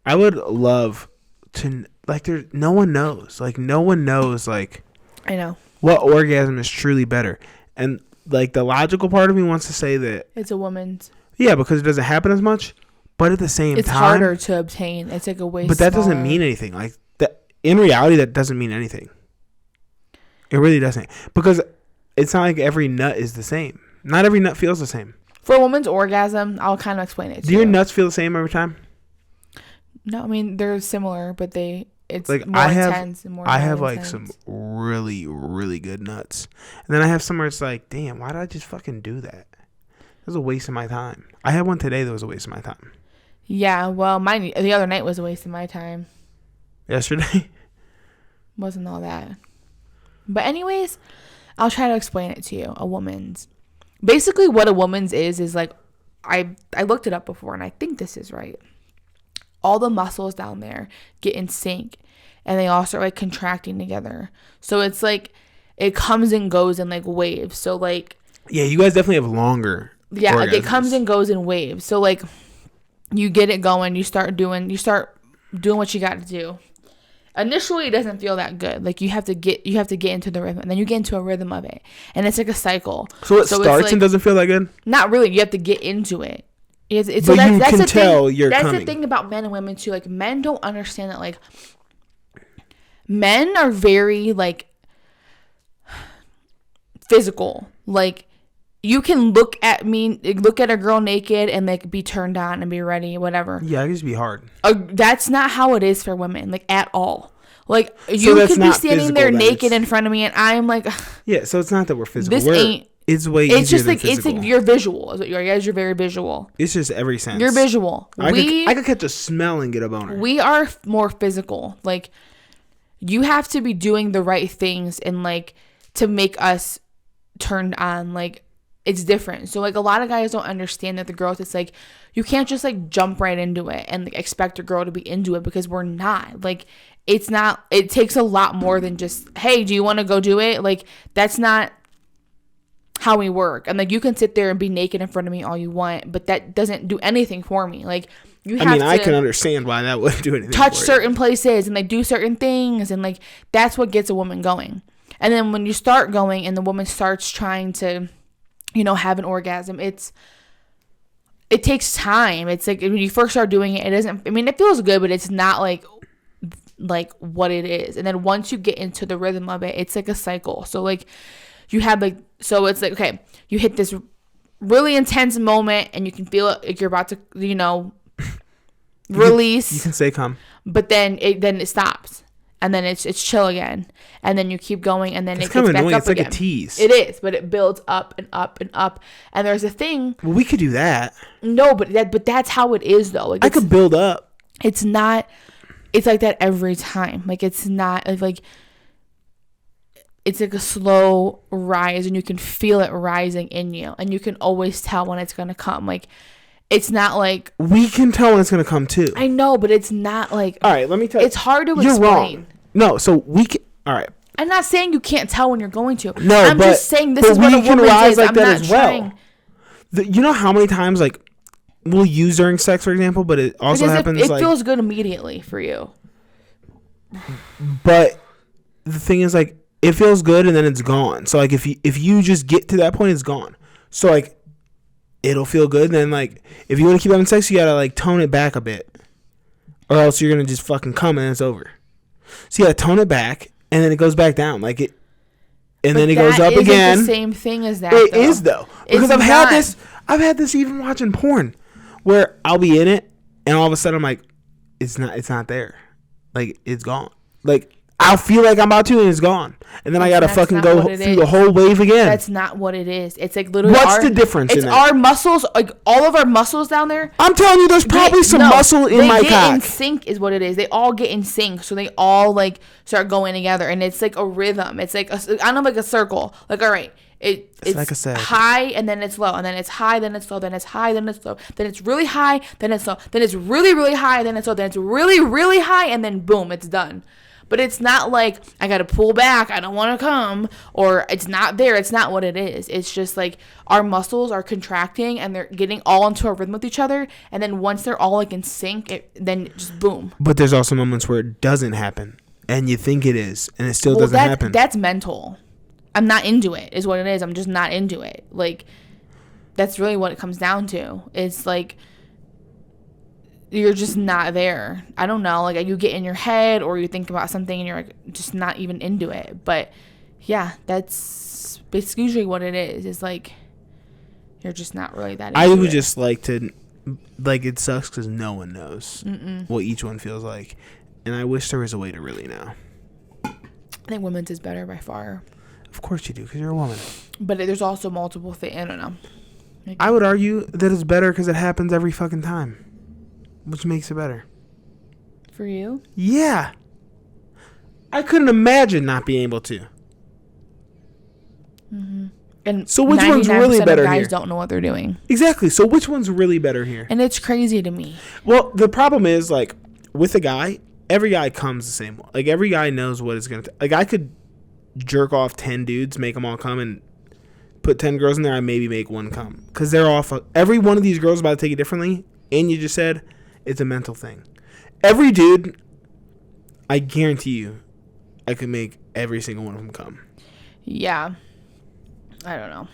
I would love to... Like, no one knows. Like, no one knows, like... I know. What orgasm is truly better. And, like, the logical part of me wants to say that... It's a woman's. Yeah, because it doesn't happen as much. But at the same time... It's harder to obtain. It's like a way But that doesn't mean anything. Like, that in reality, that doesn't mean anything. It really doesn't. Because it's not like every nut is the same. Not every nut feels the same. For a woman's orgasm, I'll kind of explain it to you. Do your nuts feel the same every time? No, I mean, they're similar, but it's like more intense and more I have like intense. some really, really good nuts. And then I have some where it's like, damn, why did I just fucking do that? It was a waste of my time. I had one today that was a waste of my time. Yeah, well, mine the other night was a waste of my time. Yesterday? Wasn't all that. But anyways, I'll try to explain it to you. A woman's. Basically what a woman's is like, I looked it up before and I think this is right. All the muscles down there get in sync and they all start like contracting together. So it's like it comes and goes in like waves. So like, yeah, you guys definitely have longer. Yeah, like it comes and goes in waves. So like you get it going, you start doing what you got to do. Initially it doesn't feel that good. Like you have to get into the rhythm and then you get into a rhythm of it. And it's like a cycle. So it starts like, and doesn't feel that good? Not really. You have to get into it. But so you can tell you're coming. That's the thing about men and women too. Like men don't understand that. Like men are very like physical. Like you can look at a girl naked and like be turned on and be ready, whatever. Yeah, it just be hard. That's not how it is for women, like at all. Like you could be standing there naked in front of me, and I'm like, yeah. So it's not that we're physical. It's way easier just like than physical. It's like you're visual. Is what you guys. You're very visual. It's just every sense. You're visual. I could catch a smell and get a boner. We are more physical. Like you have to be doing the right things and like to make us turned on. Like it's different. So like a lot of guys don't understand that the girls. It's like you can't just like jump right into it and like, expect a girl to be into it because we're not. Like it's not. It takes a lot more than just hey, do you want to go do it? Like that's not how we work. And like you can sit there and be naked in front of me all you want, but that doesn't do anything for me. Like you have to I can understand why that wouldn't do anything. Touch certain places and like do certain things and like that's what gets a woman going. And then when you start going and the woman starts trying to, have an orgasm, it takes time. It's like when you first start doing it, it feels good, but it's not like what it is. And then once you get into the rhythm of it, it's like a cycle. So like you have like, so it's like, okay, you hit this really intense moment and you can feel it like you're about to, release. You can say come. But then it stops. And then it's chill again. And then you keep going and then it gets back up it's again. Like a tease. It is, but it builds up and up and up. And there's a thing. Well, we could do that. No, but that's how it is though. Like I could build up. It's not, it's like that every time. Like it's not like, it's like a slow rise and you can feel it rising in you. And you can always tell when it's going to come. Like, it's not like... We can tell when it's going to come too. I know, but it's not like... All right, let me tell you. It's hard to explain. You're wrong. No, so we can... All right. I'm not saying you can't tell when you're going to. No, I'm just saying this is what a woman is. Like I'm that not as well. trying... You know how many times, like, we'll use during sex, for example, but it also happens it feels good immediately for you. But the thing is, like, it feels good and then it's gone. So like if you just get to that point, it's gone. So like it'll feel good. Then like if you want to keep having sex, you gotta like tone it back a bit, or else you're gonna just fucking come and it's over. So you gotta tone it back, and then it goes back down like it, and then it goes up again. The same thing as that. It is though, because I've had this even watching porn, where I'll be in it and all of a sudden I'm like, it's not there, like it's gone, like. I'll feel like I'm about to, and it's gone. And then I gotta fucking go through the whole wave again. That's not what it is. It's like literally. What's the difference? It's our muscles, like all of our muscles down there. I'm telling you, there's probably some muscle in my cock. They get in sync, is what it is. They all get in sync, so they all like start going together, and it's like a rhythm. It's like I don't know, like a circle. Like all right, it's like high, and then it's low, and then it's high, then it's low, then it's high, then it's low, then it's really high, then it's low, then it's really really high, then it's low, then it's really really high, and then boom, it's done. But it's not like I got to pull back, I don't want to come, or it's not there. It's not what it is. It's just like our muscles are contracting and they're getting all into a rhythm with each other. And then once they're all like in sync, then just boom. But there's also moments where it doesn't happen and you think it is and it still doesn't happen. That's mental. I'm not into it is what it is. I'm just not into it. Like that's really what it comes down to. It's like you're just not there. I don't know. Like you get in your head or you think about something and you're like just not even into it. But yeah, that's basically usually what it is. It's like you're just not really that into I would it. just like to, like it sucks because no one knows what each one feels like. And I wish there was a way to really know. I think women's is better by far. Of course you do because you're a woman. But there's also multiple things. I don't know. Like, I would argue that it's better because it happens every fucking time. Which makes it better. For you? Yeah. I couldn't imagine not being able to. Mm-hmm. And so which one's really better of guys here? Don't know what they're doing. Exactly. So which one's really better here? And it's crazy to me. Well, the problem is like with a guy, every guy comes the same way. Like every guy knows what it's gonna. Like I could jerk off 10 dudes, make them all come, and put 10 girls in there. I maybe make one come because they're all. Every one of these girls is about to take it differently. And you just said. It's a mental thing. Every dude, I guarantee you, I could make every single one of them come. Yeah. I don't know.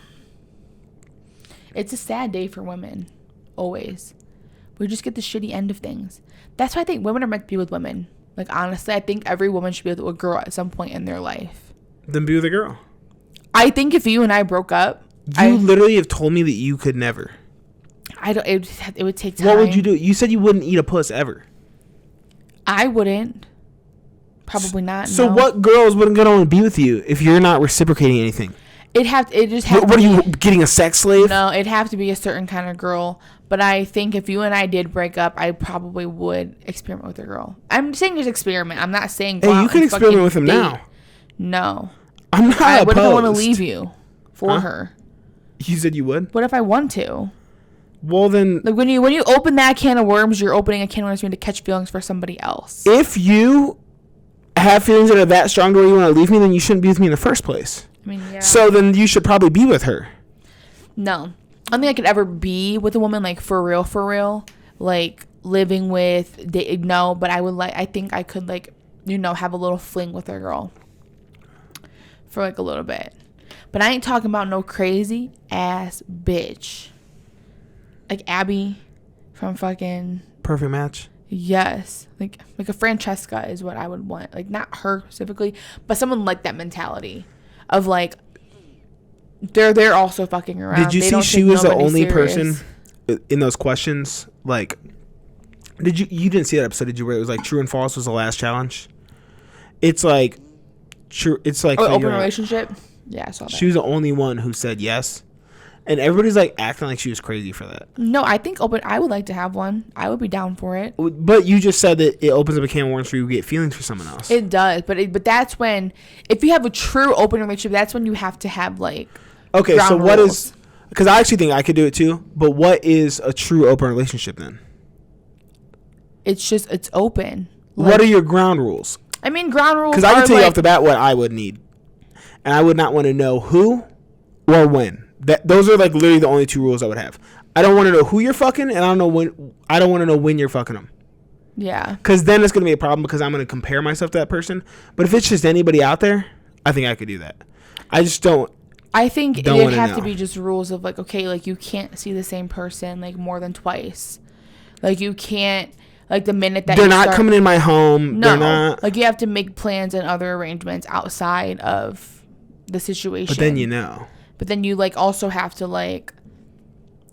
It's a sad day for women. Always. We just get the shitty end of things. That's why I think women are meant to be with women. Like, honestly, I think every woman should be with a girl at some point in their life. Then be with a girl. I think if you and I broke up... You literally have told me that you could never. It would take time. What would you do? You said you wouldn't eat a puss ever. I wouldn't. Probably not. So no. what girls wouldn't want to be with you if you're not reciprocating anything? What are you getting, a sex slave? No, it'd have to be a certain kind of girl. But I think if you and I did break up, I probably would experiment with a girl. I'm saying just experiment. I'm not saying go hey, out you can and experiment with him date. Now. No. I'm not opposed. What if I want to leave you for her? You said you would? What if I want to? Well, then... Like when you open that can of worms, you're opening a can of worms for me to catch feelings for somebody else. If you have feelings that are that strong to where you want to leave me, then you shouldn't be with me in the first place. I mean, yeah. So then you should probably be with her. No. I don't think I could ever be with a woman, like, for real. Like, living with... No, but I think I could, like, have a little fling with a girl. For, like, a little bit. But I ain't talking about no crazy ass bitch. Like Abby from fucking... Perfect Match? Yes. Like a Francesca is what I would want. Like, not her specifically, but someone like that mentality of, like, they're also fucking around. Did you see she was the only person in those questions? Like, you didn't see that episode, did you, where it was like true and false was the last challenge? It's like... True. It's like... open relationship? Yeah, I saw that. She was the only one who said yes. And everybody's like acting like she was crazy for that. No, I think I would like to have one. I would be down for it. But you just said that it opens up a can of worms for you to get feelings for someone else. It does, but that's when, if you have a true open relationship, that's when you have to have like. Okay, so what rules. is? Because I actually think I could do it too. But what is a true open relationship then? It's open. Like, what are your ground rules? I mean, ground rules. Because I can tell you off the bat what I would need, and I would not want to know who or when. Those are like literally the only two rules I would have. I don't want to know who you're fucking, and I don't want to know when you're fucking them. Yeah. Because then it's gonna be a problem because I'm gonna compare myself to that person. But if it's just anybody out there, I think I could do that. I just don't. I think there'd have to be just rules of like, okay, like you can't see the same person like more than twice. Like you can't, like the minute that they're not coming in my home. No, they're not. like you have to make plans and other arrangements outside of the situation. But then you know. But then you like also have to like,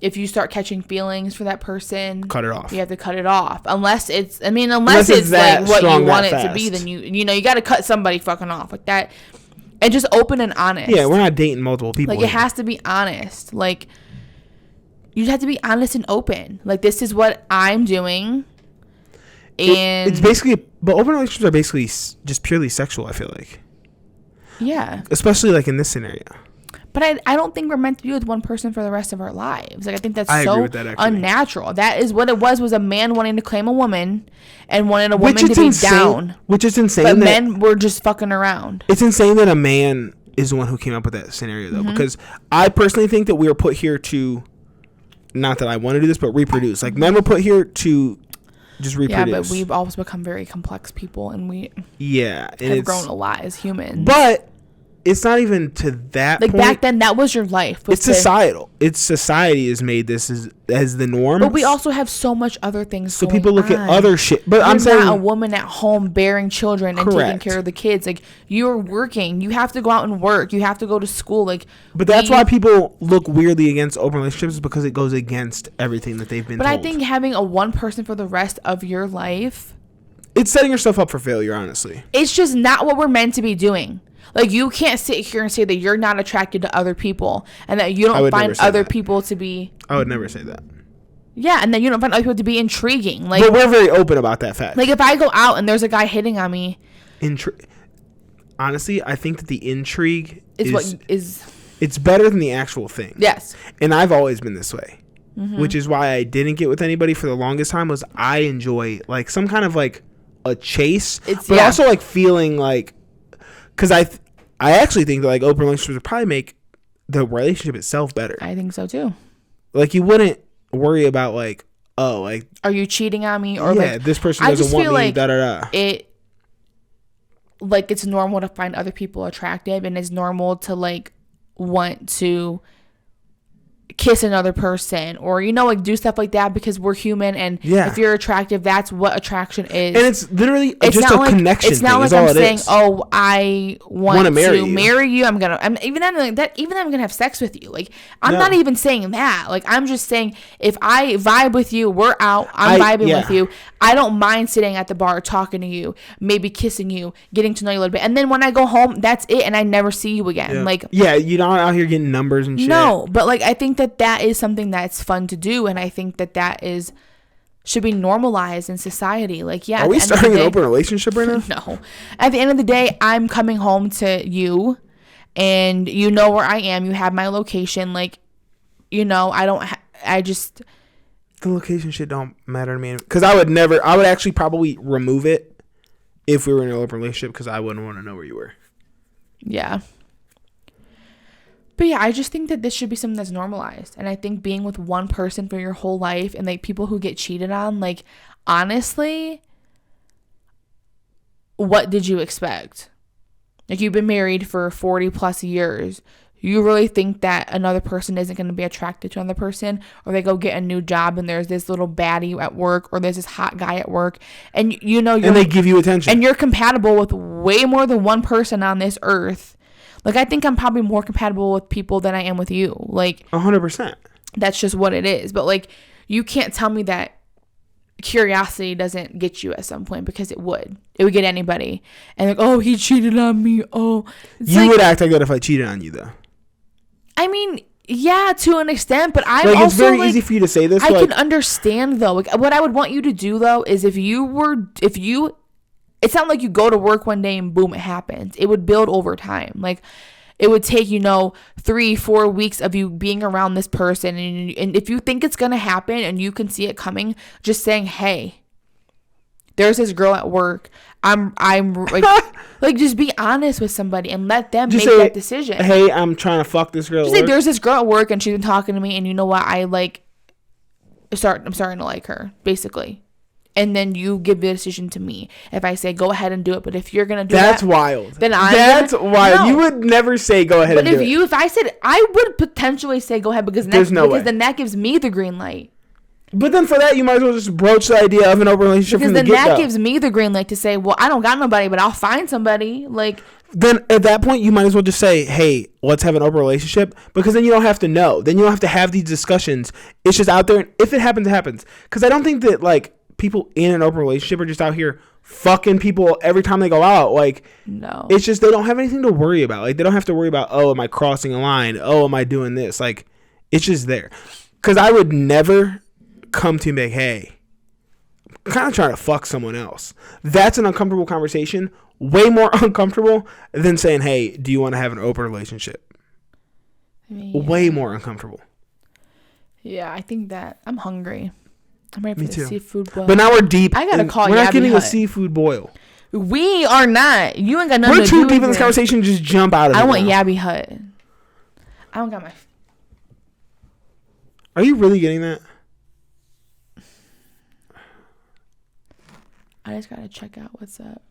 if you start catching feelings for that person, cut it off. You have to cut it off. Unless it's like what you want it to be, then you know you got to cut somebody fucking off like that, and just open and honest. Yeah, we're not dating multiple people. Like it has to be honest. Like you have to be honest and open. Like this is what I'm doing, and it's basically. But open relationships are basically just purely sexual. I feel like. Yeah. Especially like in this scenario. But I don't think we're meant to be with one person for the rest of our lives. Like I think that's agree so with that, unnatural. That is what it was a man wanting to claim a woman and wanted a woman to be down. Which is insane. But men were just fucking around. It's insane that a man is the one who came up with that scenario though. Mm-hmm. Because I personally think that we were put here to, not that I want to do this, but reproduce. Like men were put here to just reproduce. Yeah, but we've always become very complex people and we have grown a lot as humans. But it's not even to that like point. Back then that was your life. It's societal. It's society has made this as the norm. But we also have so much other things so people look at other shit. But I'm saying not a woman at home bearing children and taking care of the kids. Like you're working. You have to go out and work. You have to go to school. Like but that's why people look weirdly against open relationships, because it goes against everything that they've been told. I think having a one person for the rest of your life, it's setting yourself up for failure, honestly. It's just not what we're meant to be doing. Like, you can't sit here and say that you're not attracted to other people and that you don't find other people to be... I would never say that. Yeah, and then you don't find other people to be intriguing. Like, but we're very open about that fact. Like, if I go out and there's a guy hitting on me... Honestly, I think that the intrigue is... It's better than the actual thing. Yes. And I've always been this way. Mm-hmm. Which is why I didn't get with anybody for the longest time, was I enjoy, like, some kind of, like, a chase. But also, like, feeling like... Because I actually think that like open relationships would probably make the relationship itself better. I think so too. Like you wouldn't worry about like, oh, like, are you cheating on me? Or like, this person doesn't want me. Like da da da. It's normal to find other people attractive, and it's normal to like want to kiss another person or like do stuff like that because we're human, and if you're attractive, that's what attraction is. And it's literally just a connection. It's not like I'm saying, oh, I want to marry you. I'm gonna have sex with you. Like I'm not even saying that. Like I'm just saying if I vibe with you, we're out. I'm vibing with you. I don't mind sitting at the bar talking to you, maybe kissing you, getting to know you a little bit, and then when I go home, that's it, and I never see you again. Like you're not out here getting numbers and shit. No, but like I think that is something that's fun to do, and I think that should be normalized in society. Like, are we starting an open relationship right now? No. At the end of the day, I'm coming home to you, and you know where I am. You have my location. Like, I just... The location shit don't matter to me. Because I would actually probably remove it if we were in an open relationship, because I wouldn't want to know where you were. Yeah. But yeah, I just think that this should be something that's normalized. And I think being with one person for your whole life, and like people who get cheated on, like honestly, what did you expect? Like you've been married for 40 plus years. You really think that another person isn't going to be attracted to another person, or they go get a new job and there's this little baddie at work, or there's this hot guy at work, and and they give you attention, and you're compatible with way more than one person on this earth. Like, I think I'm probably more compatible with people than I am with you. Like, 100%. That's just what it is. But, like, you can't tell me that curiosity doesn't get you at some point, because it would. It would get anybody. And, like, oh, he cheated on me. Oh. You would act like that if I cheated on you, though. I mean, yeah, to an extent. But I'm also, also, it's very easy for you to say this. I can understand, though. Like, what I would want you to do, though, is it's not like you go to work one day and boom, it happens. It would build over time. Like, it would take, 3-4 weeks of you being around this person. And if you think it's going to happen and you can see it coming, just saying, hey, there's this girl at work. I'm like, like, just be honest with somebody and let them make that decision. Hey, I'm trying to fuck this girl just at say, work. there's this girl at work and she's been talking to me, and you know what? I'm starting to like her, basically. and then you give the decision to me. If I say go ahead and do it, but if you're gonna do that's wild. Then that's wild. No. You would never say go ahead. But and do it. If I said, I would potentially say go ahead because then that gives me the green light. But then for that, you might as well just broach the idea of an open relationship because from the get-go. Because then that gives me the green light to say, well, I don't got nobody, but I'll find somebody. Like, then at that point, you might as well just say, hey, let's have an open relationship. Because then you don't have to know. Then you don't have to have these discussions. It's just out there. And if it happens, it happens. Because I don't think that, like, people in an open relationship are just out here fucking people every time they go out. Like, no. It's just they don't have anything to worry about. Like, they don't have to worry about, oh, am I crossing a line? Oh, am I doing this? Like, it's just there. Because I would never come to you and be like, hey, I'm kind of trying to fuck someone else. That's an uncomfortable conversation. Way more uncomfortable than saying, hey, do you want to have an open relationship? Way more uncomfortable. Yeah, I think that I'm hungry. I'm ready for the seafood boil. But now we're deep. I gotta call you. We're not getting a seafood boil. We are not. You ain't got nothing to do. We're too deep in this conversation. Just jump out of it. I want Yabby Hut. I don't got my. Are you really getting that? I just gotta check out what's up.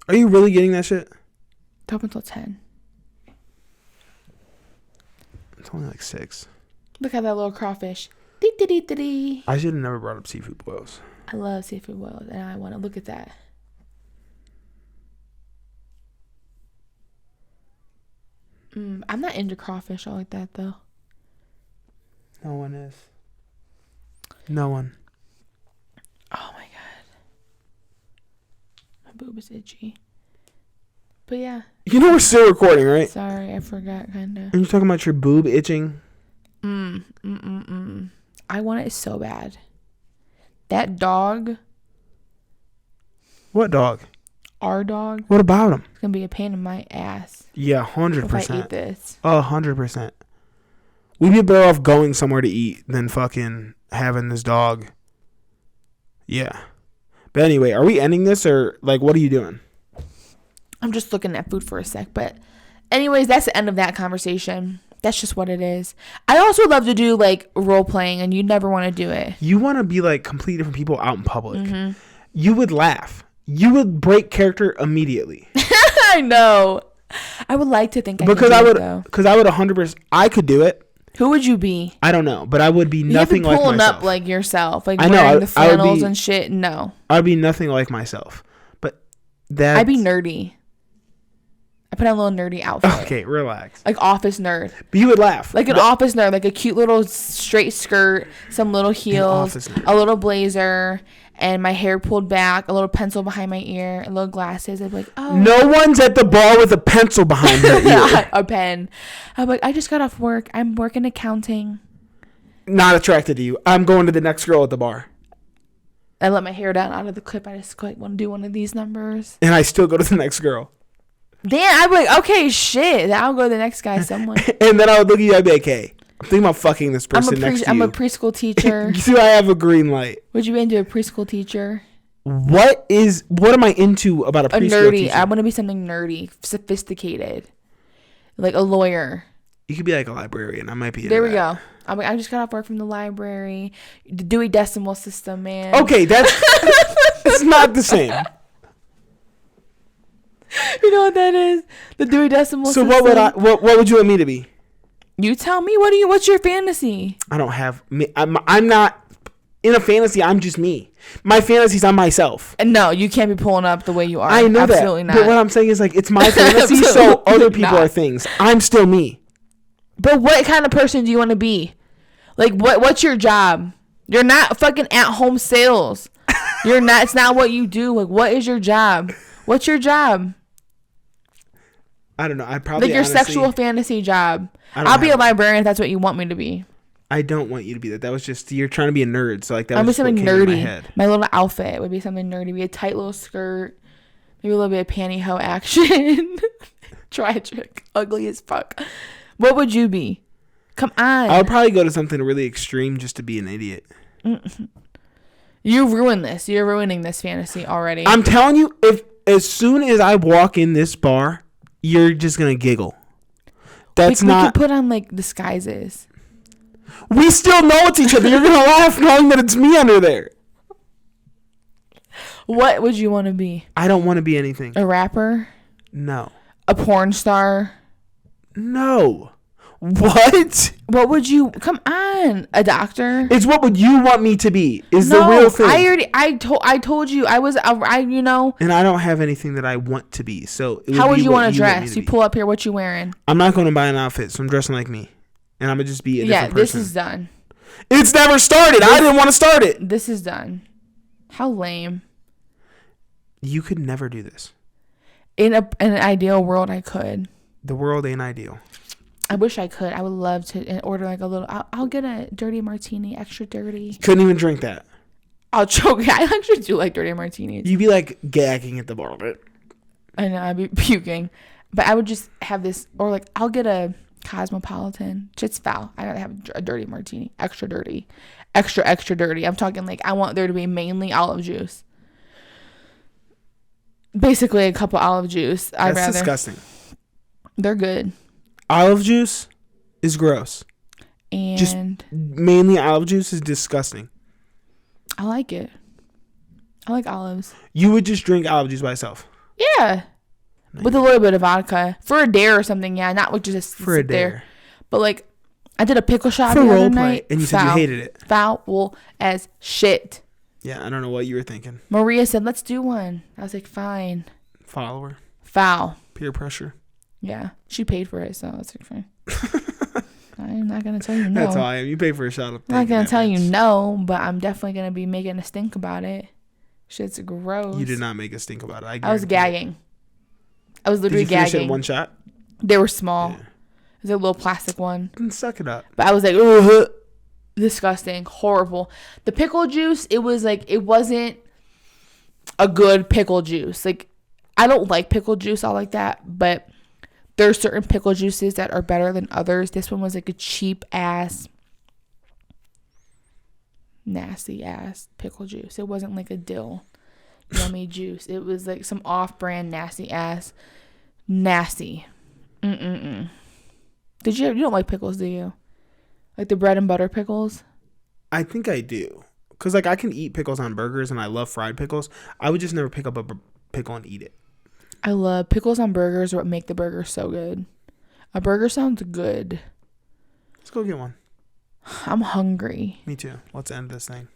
Are you really getting that shit? It's open until 10. It's only like 6. Look at that little crawfish. I should have never brought up seafood boils. I love seafood boils, and I want to look at that. I'm not into crawfish all like that, though. No one is. No one. Oh, my God. My boob is itchy. But, yeah. You know we're still recording, right? Sorry, I forgot, kind of. And you're talking about your boob itching? I want it so bad. That dog. What dog? Our dog. What about him? It's going to be a pain in my ass. Yeah, 100%. If I eat this. 100%. We'd be better off going somewhere to eat than fucking having this dog. Yeah. But anyway, are we ending this or, like, what are you doing? I'm just looking at food for a sec. But anyways, that's the end of that conversation. That's just what it is. I also love to do, like, role playing, and you never want to do it. You want to be, like, completely different people out in public. You would laugh. You would break character immediately. I know. I would like to think because I would 100%. I could do it. Who would you be? I don't know, but I would be nothing like myself. Pulling up like yourself, like wearing the flannels and shit. No, I'd be nothing like myself. But that I'd be nerdy. I put on a little nerdy outfit. Okay, relax. Like office nerd. But you would laugh. Like an office nerd, like a cute little straight skirt, some little heels, a little blazer, and my hair pulled back, a little pencil behind my ear, and little glasses. I'd be like, oh. No one's at the bar with a pencil behind their ear. A pen. I'm like, I just got off work. I'm working accounting. Not attracted to you. I'm going to the next girl at the bar. I let my hair down out of the clip. I just want to do one of these numbers. And I still go to the next girl. Then I'd be like, okay, shit. I'll go to the next guy, someone. And then I would look at you, I'd be like, hey, I'm thinking about fucking this person next to you. I'm a preschool teacher. You see, I have a green light. Would you be into a preschool teacher? What am I into about a preschool teacher? I want to be something nerdy, sophisticated. Like a lawyer. You could be like a librarian. I might be into There we that. go. I'm like, I just got off work from the library. The Dewey Decimal System, man. Okay, it's not the same. You know what that is? The Dewey Decimal System. So what would you want me to be? You tell me. What's your fantasy? I don't have me. I'm not in a fantasy. I'm just me. My fantasies on myself. And no, you can't be pulling up the way you are. I know Absolutely that. not. But what I'm saying is like it's my fantasy, so other people are things. I'm still me. But what kind of person do you want to be? Like what's your job? You're not fucking at home sales. You're not. It's not what you do. Like what is your job? What's your job? I don't know. I probably like your sexual fantasy job. I'll be a librarian if that's what you want me to be. I don't want you to be that. That was just you're trying to be a nerd. So like that was just something what came nerdy. in my head. My little outfit would be something nerdy. Be a tight little skirt, maybe a little bit of pantyhose action. Tragic, ugly as fuck. What would you be? Come on. I would probably go to something really extreme just to be an idiot. You ruined this. You're ruining this fantasy already. I'm telling you, if as soon as I walk in this bar, you're just gonna giggle. That's we not. can put on like disguises. We still know it's each other. You're gonna laugh knowing that it's me under there. What would you want to be? I don't want to be anything. A rapper? No. A porn star? No. What? What would you? Come on, a doctor? It's what would you want me to be? Is the real thing. I told you I was. You know. And I don't have anything that I want to be. So how would you want to dress? You pull up here. What you wearing? I'm not going to buy an outfit, so I'm dressing like me, and I'm gonna just be a different person. Yeah, this is done. It's never started. I didn't want to start it. This is done. How lame. You could never do this. In an ideal world, I could. The world ain't ideal. I wish I could. I would love to order like a little. I'll get a dirty martini, extra dirty. Couldn't even drink that. I'll choke. I actually do like dirty martinis. You'd be like gagging at the bar of it. I know. I'd be puking. But I would just have this, or like I'll get a Cosmopolitan. It's foul. I gotta have a dirty martini, extra dirty, extra dirty. I'm talking like I want there to be mainly olive juice. Basically, a cup of olive juice. That's disgusting. They're good. Olive juice is gross. And just mainly olive juice is disgusting. I like it. I like olives. You would just drink olive juice by itself? Yeah. Nice. With a little bit of vodka. For a dare or something, yeah. Not with just for a dare. There. But like, I did a pickle shot for the role other play, night. And you said you hated it. Foul as shit. Yeah, I don't know what you were thinking. Maria said, let's do one. I was like, fine. Follower. Foul. Peer pressure. Yeah. She paid for it, so it's like, fine. I'm not going to tell you no. That's how I am. You pay for a shot of I'm not going to tell you no, but I'm definitely going to be making a stink about it. Shit's gross. You did not make a stink about it. I was gagging. I was literally gagging. Did you finish it in one shot? They were small. Yeah. It was a little plastic one. Then suck it up. But I was like, ugh, disgusting, horrible. The pickle juice, it was like, it wasn't a good pickle juice. Like, I don't like pickle juice all like that, but there's certain pickle juices that are better than others. This one was like a cheap ass, nasty ass pickle juice. It wasn't like a dill yummy juice. It was like some off-brand nasty ass. Nasty. You don't like pickles, do you? Like the bread and butter pickles? I think I do. Because like I can eat pickles on burgers and I love fried pickles. I would just never pick up a pickle and eat it. I love pickles on burgers. What make the burger so good. A burger sounds good. Let's go get one. I'm hungry. Me too. Let's end this thing.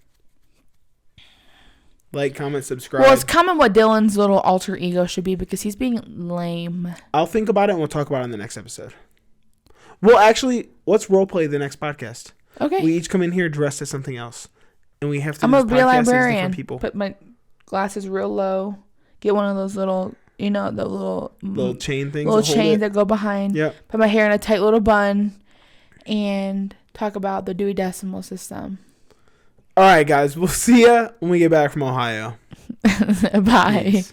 Like, comment, subscribe. Well, it's comment what Dylan's little alter ego should be because he's being lame. I'll think about it and we'll talk about it in the next episode. Well, actually, let's roleplay the next podcast. Okay. We each come in here dressed as something else. And we have to I'm do a this real podcast as librarian. different people. Put my glasses real low. Get one of those little, the little chain things. Little chains that go behind. Yep. Put my hair in a tight little bun. And talk about the Dewey Decimal System. All right, guys. We'll see ya when we get back from Ohio. Bye. Peace.